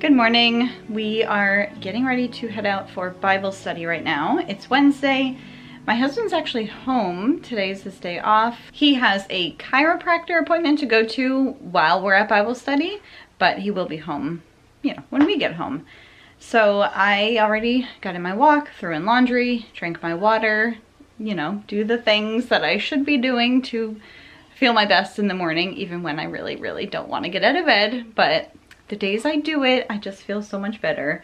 Good morning. We are getting ready to head out for Bible study right now. It's Wednesday. My husband's actually home. Today's his day off. He has a chiropractor appointment to go to while we're at Bible study, but he will be home, when we get home. So I already got in my walk, threw in laundry, drank my water, do the things that I should be doing to feel my best in the morning, even when I really, really don't want to get out of bed. But the days I do it, I just feel so much better.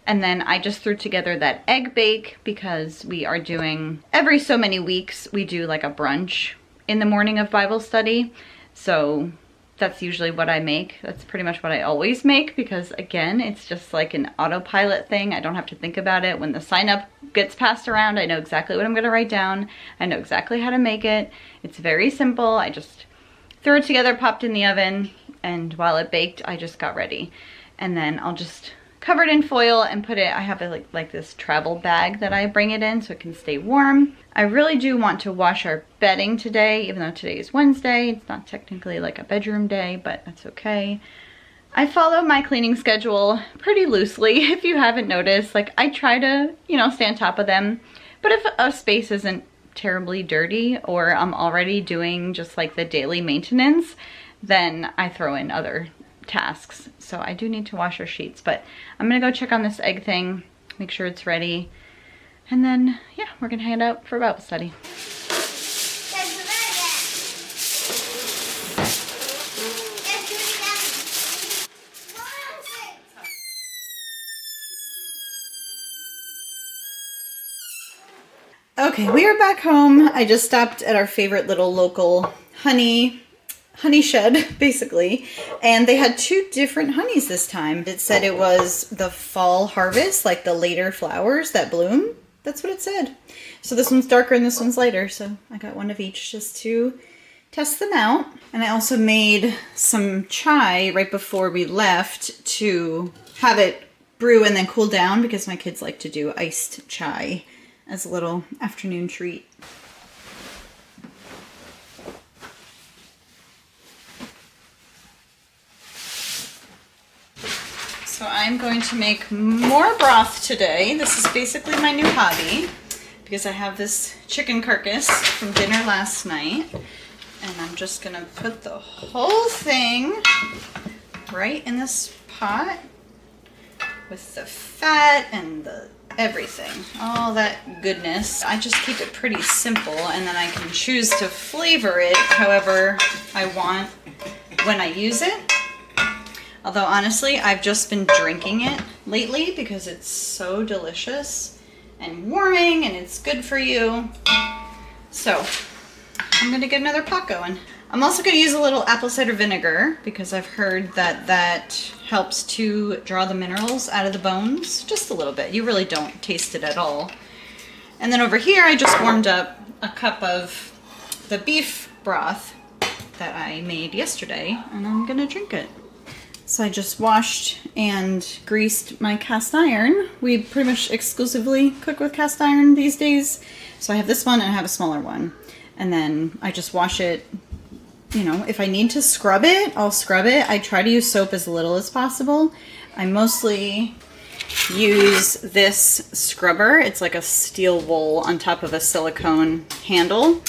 And then I just threw together that egg bake because we are doing, every so many weeks, we do like a brunch in the morning of Bible study. So that's usually what I make. That's pretty much what I always make because, again, it's just like an autopilot thing. I don't have to think about it. When the sign up gets passed around, I know exactly what I'm going to write down. I know exactly how to make it. It's very simple. I just threw it together, popped in the oven, and while it baked, I just got ready. And then I'll just cover it in foil and put it, I have a, like this travel bag that I bring it in so it can stay warm. I really do want to wash our bedding today, even though today is Wednesday. It's not technically like a bedroom day, but that's okay. I follow my cleaning schedule pretty loosely, if you haven't noticed. Like, I try to, stay on top of them. But if a space isn't terribly dirty or I'm already doing just like the daily maintenance, then I throw in other tasks. So I do need to wash our sheets, but I'm gonna go check on this egg thing, make sure it's ready, and then yeah, we're gonna head out for Bible study. Okay, we are back home. I just stopped at our favorite little local honey shed, basically, and they had two different honeys this time. It said it was the fall harvest, like the later flowers that bloom. That's what it said. So this one's darker and this one's lighter, so I got one of each just to test them out. And I also made some chai right before we left to have it brew and then cool down because my kids like to do iced chai as a little afternoon treat. So I'm going to make more broth today. This is basically my new hobby because I have this chicken carcass from dinner last night. And I'm just gonna put the whole thing right in this pot with the fat and the everything, all that goodness. I just keep it pretty simple and then I can choose to flavor it however I want when I use it. Although honestly, I've just been drinking it lately because it's so delicious and warming and it's good for you. So I'm gonna get another pot going. I'm also gonna use a little apple cider vinegar because I've heard that that helps to draw the minerals out of the bones just a little bit. You really don't taste it at all. And then over here, I just warmed up a cup of the beef broth that I made yesterday and I'm gonna drink it. So I just washed and greased my cast iron. We pretty much exclusively cook with cast iron these days. So I have this one and I have a smaller one. And then I just wash it, if I need to scrub it, I'll scrub it. I try to use soap as little as possible. I mostly use this scrubber. It's like a steel wool on top of a silicone handle.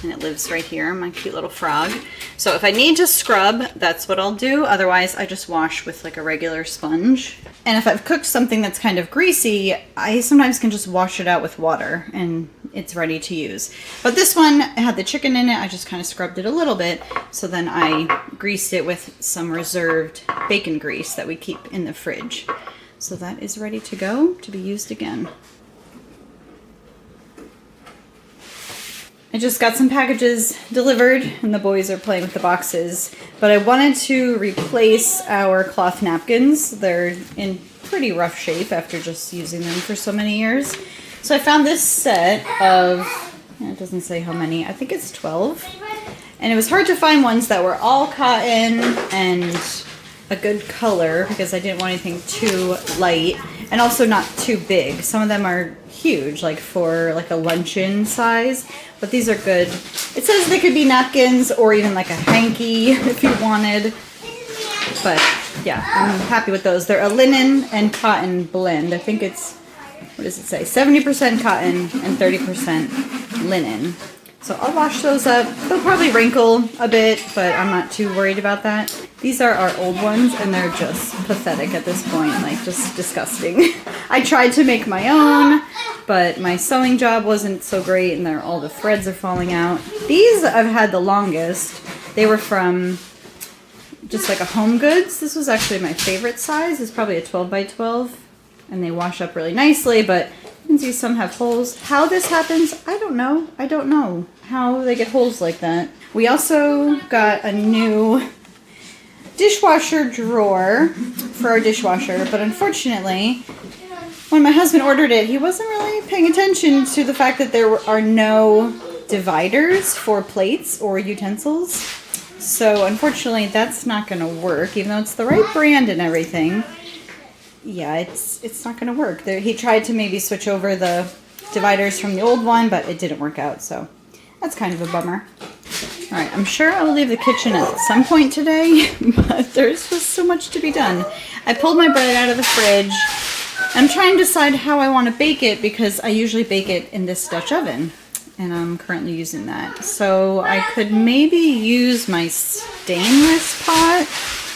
And it lives right here, my cute little frog. So if I need to scrub, that's what I'll do. Otherwise, I just wash with like a regular sponge. And if I've cooked something that's kind of greasy, I sometimes can just wash it out with water and it's ready to use. But this one had the chicken in it. I just kind of scrubbed it a little bit. So then I greased it with some reserved bacon grease that we keep in the fridge. So that is ready to go to be used again. I just got some packages delivered and the boys are playing with the boxes, but I wanted to replace our cloth napkins. They're in pretty rough shape after just using them for so many years. So I found this set of, it doesn't say how many, I think it's 12. And it was hard to find ones that were all cotton and a good color because I didn't want anything too light and also not too big. Some of them are huge, like for like a luncheon size, but these are good. It says they could be napkins or even like a hanky if you wanted. But yeah, I'm happy with those. They're a linen and cotton blend. I think it's, what does it say? 70% cotton and 30% linen. So I'll wash those up. They'll probably wrinkle a bit, but I'm not too worried about that. These are our old ones, and they're just pathetic at this point, like just disgusting. I tried to make my own, but my sewing job wasn't so great, and all the threads are falling out. These I've had the longest. They were from just like a Home Goods. This was actually my favorite size. It's probably a 12 by 12, and they wash up really nicely, but you can see some have holes. How this happens, I don't know. I don't know how they get holes like that. We also got a new dishwasher drawer for our dishwasher, but unfortunately, when my husband ordered it, he wasn't really paying attention to the fact that there are no dividers for plates or utensils. So unfortunately, that's not going to work, even though it's the right brand and everything. Yeah, it's not going to work. He tried to maybe switch over the dividers from the old one, but it didn't work out, so that's kind of a bummer. All right, I'm sure I will leave the kitchen at some point today, but there's just so much to be done. I pulled my bread out of the fridge. I'm trying to decide how I want to bake it because I usually bake it in this Dutch oven, and I'm currently using that. So I could maybe use my stainless pot.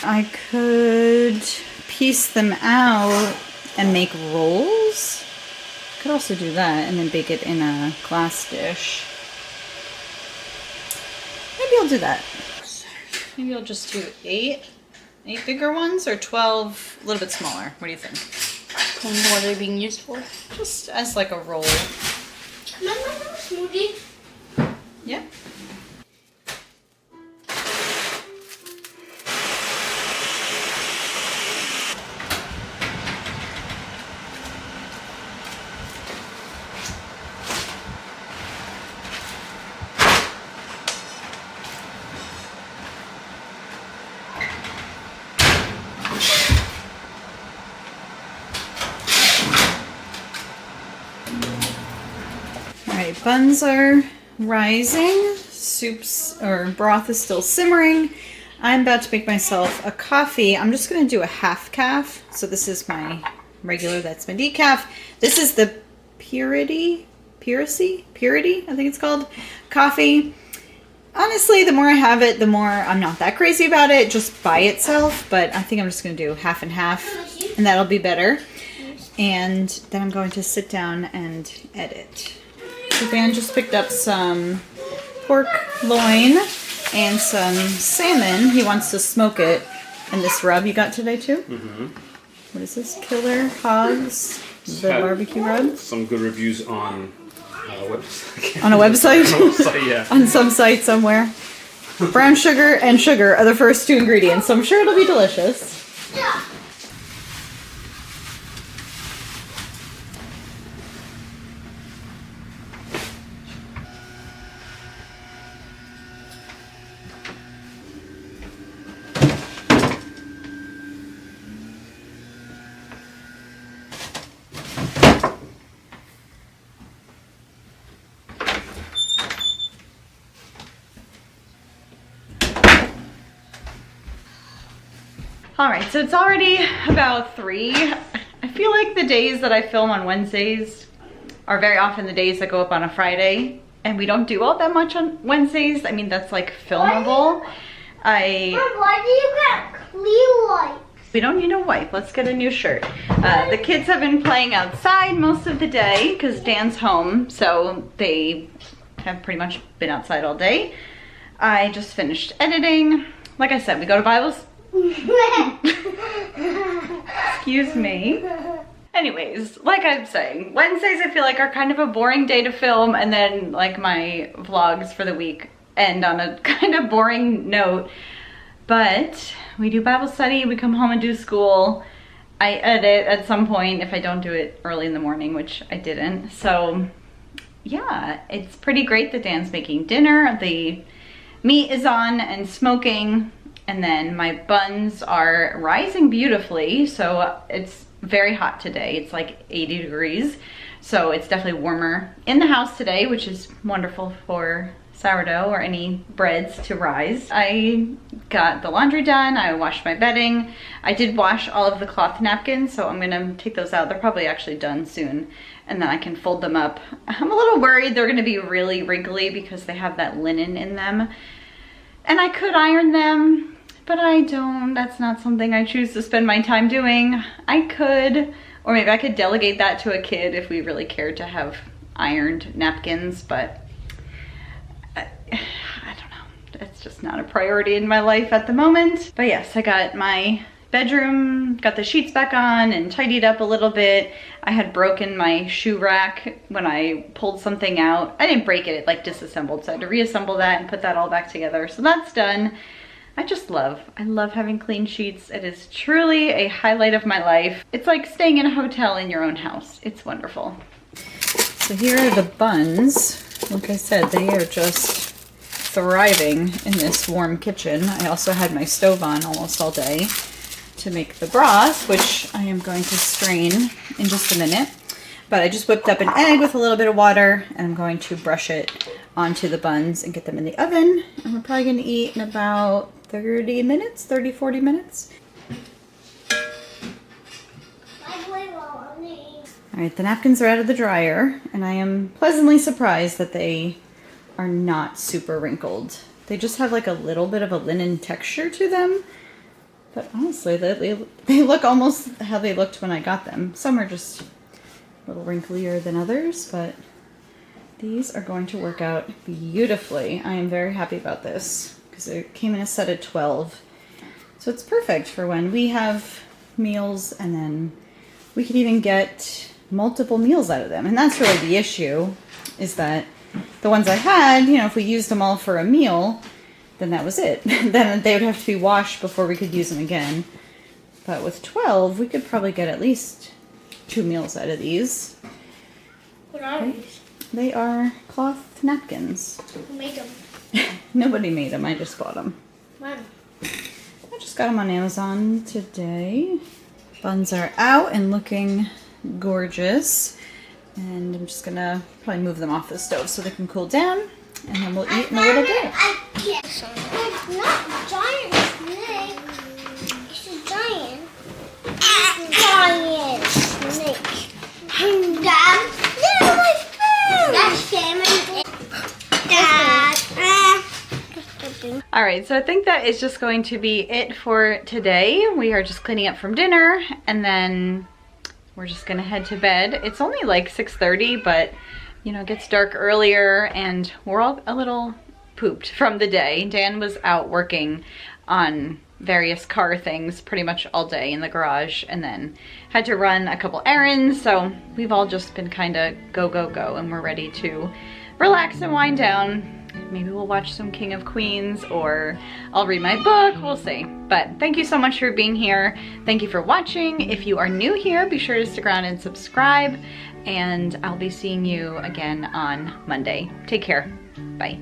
I could piece them out and make rolls. Could also do that and then bake it in a glass dish. Maybe I'll do that. Maybe I'll just do 8 bigger ones or 12 a little bit smaller. What do you think? And what are they being used for? Just as like a roll. Smoothie. Yeah. Alright, buns are rising, broth is still simmering. I'm about to make myself a coffee. I'm just going to do a half calf. So this is my regular, that's my decaf. This is the Purity, I think it's called, coffee. Honestly, the more I have it, the more I'm not that crazy about it just by itself, but I think I'm just going to do half and half, and that'll be better. And then I'm going to sit down and edit. So Dan just picked up some pork loin and some salmon. He wants to smoke it. And this rub you got today too? Mm-hmm. What is this? Killer Hogs, the barbecue rub? Some good reviews on a website. On a website? On a website, yeah. On some site somewhere. Brown sugar and sugar are the first 2 ingredients, so I'm sure it'll be delicious. Yeah. All right, so it's already about 3. I feel like the days that I film on Wednesdays are very often the days that go up on a Friday, and we don't do all that much on Wednesdays. I mean, that's like filmable. Mom, why do you get clean wipes? We don't need a wipe. Let's get a new shirt. The kids have been playing outside most of the day because Dan's home, so they have pretty much been outside all day. I just finished editing. Like I said, we go to Bible. Excuse me. Anyways, like I'm saying, Wednesdays I feel like are kind of a boring day to film, and then like my vlogs for the week end on a kind of boring note. But we do Bible study, we come home and do school. I edit at some point if I don't do it early in the morning, which I didn't. So yeah, it's pretty great that Dan's making dinner. The meat is on and smoking. And then my buns are rising beautifully, so it's very hot today. It's like 80 degrees, so it's definitely warmer in the house today, which is wonderful for sourdough or any breads to rise. I got the laundry done, I washed my bedding. I did wash all of the cloth napkins, so I'm gonna take those out. They're probably actually done soon, and then I can fold them up. I'm a little worried they're gonna be really wrinkly because they have that linen in them. And I could iron them, but I don't. That's not something I choose to spend my time doing. I could, or maybe I could delegate that to a kid if we really cared to have ironed napkins, but I don't know. It's just not a priority in my life at the moment. But yes, I got my bedroom, got the sheets back on and tidied up a little bit. I had broken my shoe rack when I pulled something out. I didn't break it, it like disassembled, so I had to reassemble that and put that all back together. So that's done. I love having clean sheets. It is truly a highlight of my life. It's like staying in a hotel in your own house. It's wonderful. So here are the buns. Like I said, they are just thriving in this warm kitchen. I also had my stove on almost all day to make the broth, which I am going to strain in just a minute. But I just whipped up an egg with a little bit of water, and I'm going to brush it onto the buns and get them in the oven. And we're probably going to eat in about 30 minutes, 30, 40 minutes. All right, the napkins are out of the dryer, and I am pleasantly surprised that they are not super wrinkled. They just have like a little bit of a linen texture to them, but honestly, they look almost how they looked when I got them. Some are just a little wrinklier than others, but these are going to work out beautifully. I am very happy about this because it came in a set of 12. So it's perfect for when we have meals, and then we could even get multiple meals out of them. And that's really the issue, is that the ones I had, you know, if we used them all for a meal, then that was it. Then they would have to be washed before we could use them again. But with 12, we could probably get at least 2 meals out of these. What are these? They are cloth napkins. Who made them? Nobody made them, I just bought them. When? I just got them on Amazon today. Buns are out and looking gorgeous. And I'm just gonna probably move them off the stove so they can cool down, and then we'll eat in a little bit. It's not giant snake. It's a giant. Giant snake. Dad, look my food. That's salmon. Dad. All right, so I think that is just going to be it for today. We are just cleaning up from dinner, and then we're just gonna head to bed. It's only like 6:30, but you know, it gets dark earlier, and we're all a little pooped from the day. Dan was out working on various car things pretty much all day in the garage, and then had to run a couple errands, so we've all just been kind of go, go, go, and we're ready to relax and wind down. Maybe we'll watch some King of Queens, or I'll read my book, we'll see. But thank you so much for being here. Thank you for watching. If you are new here, be sure to stick around and subscribe, and I'll be seeing you again on Monday. Take care, bye.